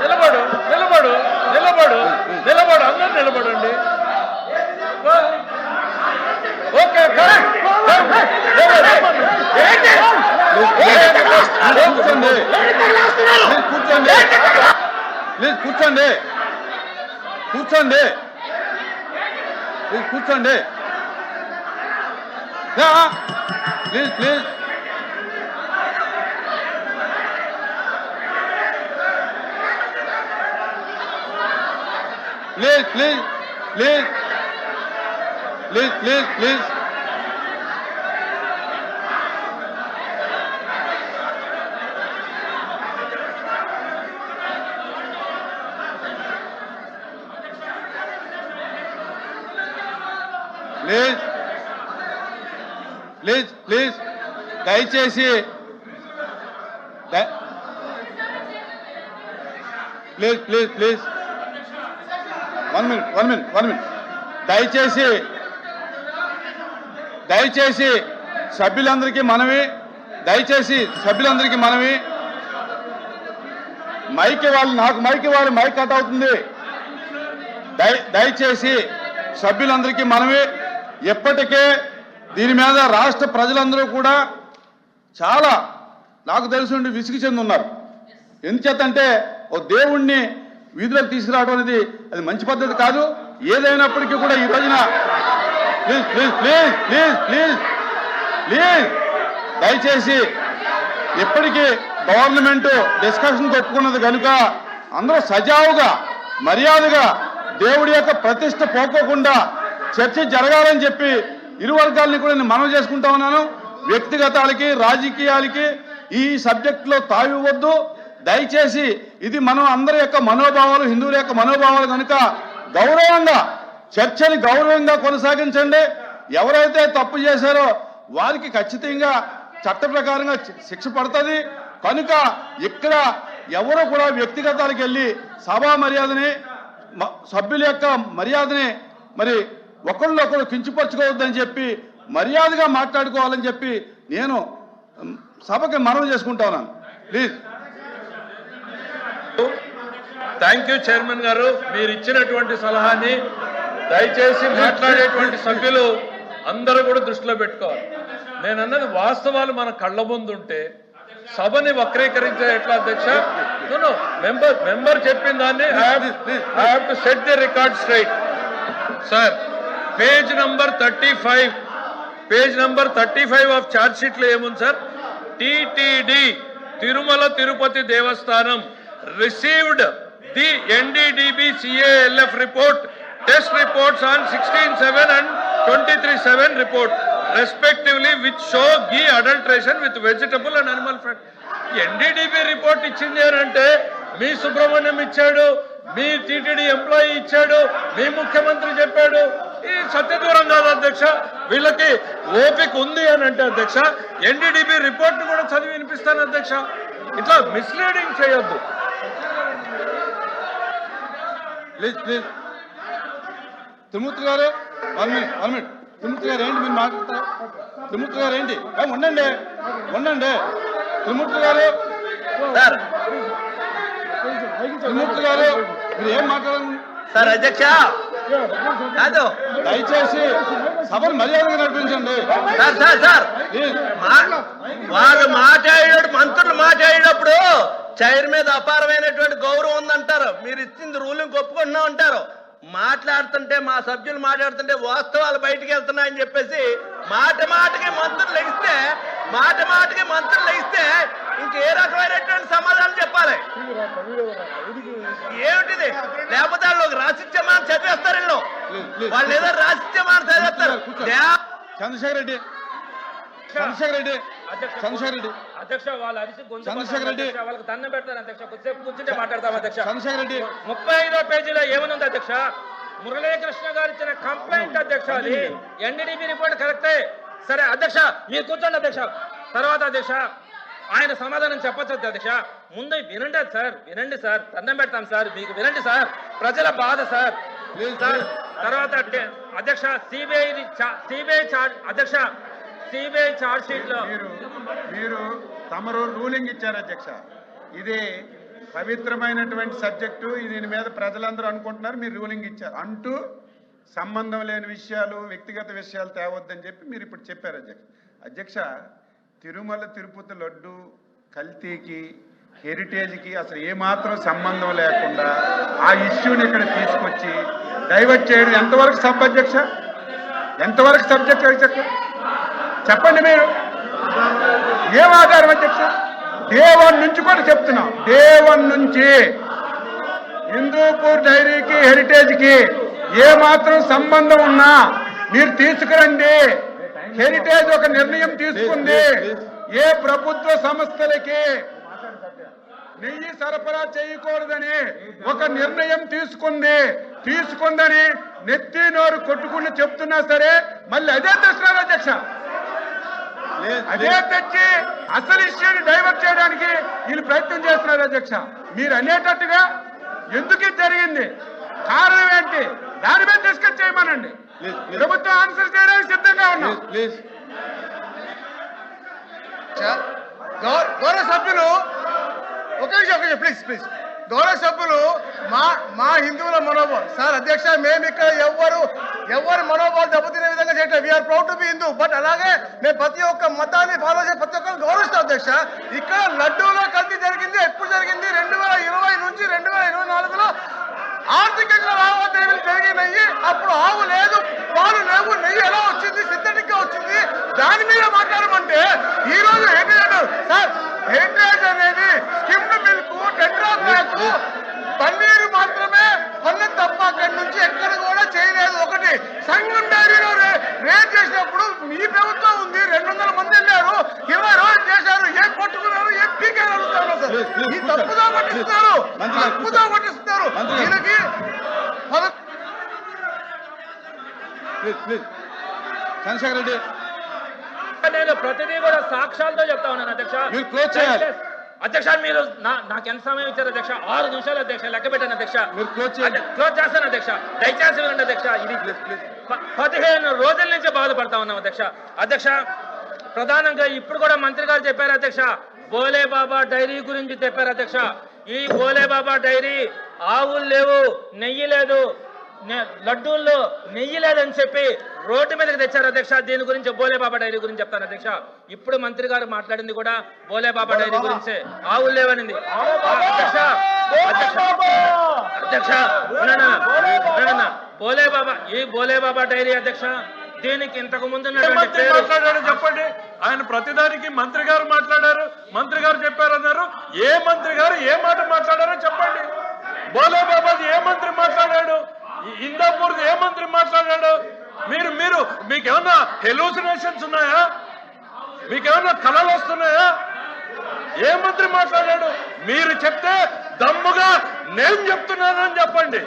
నిలబడు నిలబడు నిలబడు నిలబడు అందరూ నిలబడండి. ఓకే కూర్చోండి కూర్చోండి ప్లీజ్ కూర్చోండి కూర్చోండి ప్లీజ్ కూర్చోండి please please please please please please please please please please please దయచేసి please please please one minute దయచేసి సభ్యులందరికీ మనవి మైక్ వాళ్ళు నాకు మైక్ కట్ అవుతుంది. దయచేసి సభ్యులందరికీ మనవి ఎప్పటికే దీని మీద రాష్ట్ర ప్రజలందరూ కూడా చాలా నాకు తెలిసి విసిగి చెంది ఉన్నారు. ఎందుచేతంటే ఓ దేవుణ్ణి వీధిలోకి తీసుకురావడం అనేది అది మంచి పద్ధతి కాదు. ఏదైనప్పటికీ కూడా ఈ రోజున please please please please please please దయచేసి ఇప్పటికీ గవర్నమెంట్ డిస్కషన్కి ఒప్పుకున్నది కనుక అందరూ సజావుగా మర్యాదగా దేవుడి యొక్క ప్రతిష్ట పోకోకుండా చర్చ జరగాలని చెప్పి ఇరు వర్గాలని కూడా నేను మనవి చేసుకుంటా ఉన్నాను. వ్యక్తిగతాలకి రాజకీయాలకి ఈ సబ్జెక్టులో తావివ్వద్దు. దయచేసి ఇది మనం అందరి యొక్క మనోభావాలు, హిందువుల యొక్క మనోభావాలు కనుక గౌరవంగా చర్చని గౌరవంగా కొనసాగించండి. ఎవరైతే తప్పు చేశారో వారికి ఖచ్చితంగా చట్ట ప్రకారంగా శిక్ష పడుతుంది. కనుక ఇక్కడ ఎవరు కూడా వ్యక్తిగతాలకు వెళ్ళి సభా మర్యాదని సభ్యుల యొక్క మర్యాదని మరి ఒకళ్ళొకరు కించపరచుకోవద్దని చెప్పి మర్యాదగా మాట్లాడుకోవాలని చెప్పి నేను సభకి మనవి చేసుకుంటా ఉన్నాను. ప్లీజ్. థ్యాంక్ యూ చైర్మన్ గారు, మీరు ఇచ్చినటువంటి సలహాని దయచేసి మాట్లాడేటువంటి సభ్యులు అందరూ కూడా దృష్టిలో పెట్టుకోవాలి. నేను అన్నది వాస్తవాలు మన కళ్ళ ముందు ఉంటే సభని వక్రీకరించే ఎట్లా అధ్యక్ష? మెంబర్ చెప్పిన దాన్ని I have to set the record straight. Sir page number 35 of charge sheet లో ఏముంది sir? TTD Tirumala Tirupati Devasthanam received the NDDB CALF report, test reports on 16/7 and 23/7 report respectively, which show ghee adulteration with vegetable and animal fat. NDDB report ఇచ్చింది అంటే మీ సుబ్రహ్మణ్యం ఇచ్చాడు, మీ TTD employee ఇచ్చాడు, మీ ముఖ్యమంత్రి చెప్పాడు. ఈ సత్యదూరం కాదు అధ్యక్ష. వీళ్ళకి ఓపిక ఉంది అని అంటే అధ్యక్ష NDDB రిపోర్ట్ కూడా చదివి వినిపిస్తాను అధ్యక్ష. ఇట్లా మిస్లీడింగ్ చేయొద్దు. Please please. త్రిమూర్తి గారు వన్ మినిట్. త్రిమూర్తి గారు ఏంటి మీరు మాట్లాడతారు? త్రిమూర్తి గారు ఏంటి? ఉండండి త్రిమూర్తి గారు. త్రిమూర్తి గారు మీరు ఏం మాట్లాడాలి సార్? అధ్యక్ష కాదు, దయచేసి సభను మర్యాదగా నడిపించండి. సార్ వాళ్ళు మాట్లాడాడు, మంత్రులు మాట్లాడేటప్పుడు చైర్ మీద అపారమైనటువంటి గౌరవం ఉందంటారు. మీరు ఇచ్చింది రూలింగ్ ఒప్పుకుంటున్నాం అంటారు. మాట్లాడుతుంటే మా సభ్యులు మాట్లాడుతుంటే వాస్తవాలు బయటికి వెళ్తున్నాయని చెప్పేసి మాట మాటకి మంత్రులు లెగిస్తే ఇంకే రకమైనటువంటి సమాధానం చెప్పాలి? ఏమిటిది? లేకపోతే వాళ్ళు రాసిత్యమాన్ని చదివేస్తారు. వాళ్ళు ఏదో రాసిత్యమాన్ని చదివేస్తారు. చంద్రశేఖర్ రెడ్డి అధ్యక్ష వాళ్ళు అరిసి చంద్రశేఖర్ రెడ్డి వాళ్ళకి దండం పెడతారు అధ్యక్ష. కొద్దిసేపు కూర్చుంటే మాట్లాడతాం అధ్యక్ష. చంద్రశేఖర్ రెడ్డి 35వ పేజీలో ఏమనుంది అధ్యక్ష? మురళీకృష్ణ గారు ఇచ్చిన కంప్లైంట్ అధ్యక్ష. అది ఎన్డీడీబీ రిపోర్ట్ కరెక్టే. సరే అధ్యక్ష మీరు కూర్చోండి అధ్యక్ష. తర్వాత అధ్యక్ష ఆయన సమాధానం చెప్పచ్చు అధ్యక్ష. ముందు వినండి సార్, దండం పెడతాం సార్, మీకు వినండి సార్, ప్రజల బాధ సార్. తర్వాత అధ్యక్ష సిబిఐ ఛార్జ్ షీట్ లో మీరు తమరు రూలింగ్ ఇచ్చారు అధ్యక్ష. ఇది పవిత్రమైనటువంటి సబ్జెక్టు దీని మీద ప్రజలందరూ అనుకుంటున్నారు, మీరు రూలింగ్ ఇచ్చారు అంటూ సంబంధం లేని విషయాలు, వ్యక్తిగత విషయాలు తేవద్దని చెప్పి మీరు ఇప్పుడు చెప్పారు అధ్యక్ష. తిరుమల తిరుపతి లడ్డు కల్తీకి, హెరిటేజ్కి అసలు ఏమాత్రం సంబంధం లేకుండా ఆ ఇష్యూని ఇక్కడ తీసుకొచ్చి డైవర్ట్ చేయడం ఎంతవరకు సబ్ అధ్యక్ష? ఎంతవరకు సబ్జెక్ట్ అధ్యక్ష చెప్పండి మీరు. ఏం ఆధారం అధ్యక్ష? డే1 నుంచి కూడా చెప్తున్నాం, డే1 నుంచి హిందూపూర్ డైరీకి హెరిటేజ్కి ఏ మాత్రం సంబంధం ఉన్నా మీరు తీసుకురండి. హెరిటేజ్ ఒక నిర్ణయం తీసుకుంది, ఏ ప్రభుత్వ సంస్థలకి నెయ్యి సరఫరా చేయకూడదని ఒక నిర్ణయం తీసుకుందని నెత్తి నోరు కొట్టుకుని చెప్తున్నా సరే మళ్ళీ అదే తెస్తున్నారు అధ్యక్ష. అదే తెచ్చి అసలు ఇష్యూని డైవర్ట్ చేయడానికి వీళ్ళు ప్రయత్నం చేస్తున్నారు అధ్యక్ష. మీరు అనేటట్టుగా ఎందుకు ఇది జరిగింది, కారణం ఏంటి, దాని మీద డిస్కస్ చేయమనండి. ప్రభుత్వం ఆన్సర్ చేయడానికి సిద్ధంగా ఉన్నాం. గౌరవ సభ్యులు ఒక నిమిషం ప్లీజ్ గౌరవ సభ్యులు మా హిందువుల మనోభావం సార్ అధ్యక్ష, మేము ఇక్కడ ఎవరు మనోభావం దెబ్బతినే విధంగా చేయటం, we are proud to be Hindu. But అలాగే మేము ప్రతి ఒక్క మతాన్ని ఫాలో చేసి ప్రతి ఒక్కరిని గౌరవిస్తాం అధ్యక్ష. ఇక్కడ లడ్డూలో కల్తీ జరిగింది, ఎప్పుడు జరిగింది? 2020 నుంచి 2024లో ఆర్థికంగా లావాదేవీలు పెరిగినాయి. అప్పుడు ఆవు లేదు, పాలు లేవు, నెయ్యి ఎలా వచ్చింది? సింథటిక్ గా వచ్చింది. దాని మీద మాట్లాడమంటే ఈ రోజు సార్ హెరిటేజ్ అనేది skimmed milk, tetra pack, paneer మాత్రమే కొన్న తప్ప అక్కడి నుంచి ఎక్కడ కూడా చేయలేదు. ఒకటి సంఘం డైరీలో రేట్ చేసినప్పుడు మీ ప్రభుత్వం ఉంది, 200 మంది వెళ్ళారు, 20 రోజులు చేశారు, ఏం పట్టుకున్నారు, ఏం పీకారు అడుగుతారు సార్. ఈ తప్పుదో పట్టిస్తున్నారు. దీనికి చంద్రశేఖర్ రెడ్డి నేను ప్రతిదీ కూడా సాక్ష్యాలతో చెప్తా ఉన్నాను అధ్యక్ష. మీరు క్లోజ్ చేయాలి అధ్యక్ష. మీరు నాకు ఎంత సమయం ఇచ్చారు అధ్యక్ష? 6 నిమిషాలు అధ్యక్ష, లెక్క పెట్టాను అధ్యక్ష. మీరు క్లోజ్ చేయాలి. క్లోజ్ చేస్తాను అధ్యక్ష, దయచేసి వినండి అధ్యక్ష. ఇది 15 రోజుల నుంచి బాధపడతా ఉన్నాం అధ్యక్ష. ప్రధానంగా ఇప్పుడు కూడా మంత్రి గారు చెప్పారు అధ్యక్ష, బోలే బాబా డైరీ గురించి చెప్పారు అధ్యక్ష. ఈ బోలే బాబా డైరీ ఆవులు లేవు, నెయ్యి లేదు, లడ్డూల్లో నెయ్యి లేదని చెప్పి రోడ్డు మీదకి తెచ్చారు అధ్యక్ష. దీని గురించి బోలే బాబా డైరీ గురించి చెప్తాను అధ్యక్ష. ఇప్పుడు మంత్రి గారు మాట్లాడింది కూడా బోలే బాబా డైరీ గురించే, ఆవులు లేవనింది అధ్యక్ష. బోలే బాబా, ఈ బోలే బాబా డైరీ అధ్యక్ష, దీనికి ఇంతకు ముందు మాట్లాడారు చెప్పండి. ఆయన ప్రతిదానికి మంత్రి గారు మాట్లాడారు, మంత్రి గారు చెప్పారన్నారు. ఏ మంత్రి గారు ఏ మాట మాట్లాడారో చెప్పండి. బోలే బాబాది ఏ మంత్రి మాట్లాడాడు, ఇందాపూర్ ఏ మంత్రి మాట్లాడాడు? మీరు మీకేమన్నా హెలూసినేషన్స్ ఉన్నాయా? మీకేమన్నా కళలు వస్తున్నాయా? ఏ మంత్రి మాట్లాడాడు? మీరు చెప్తే దమ్ముగా నేను చెప్తున్నానని చెప్పండి.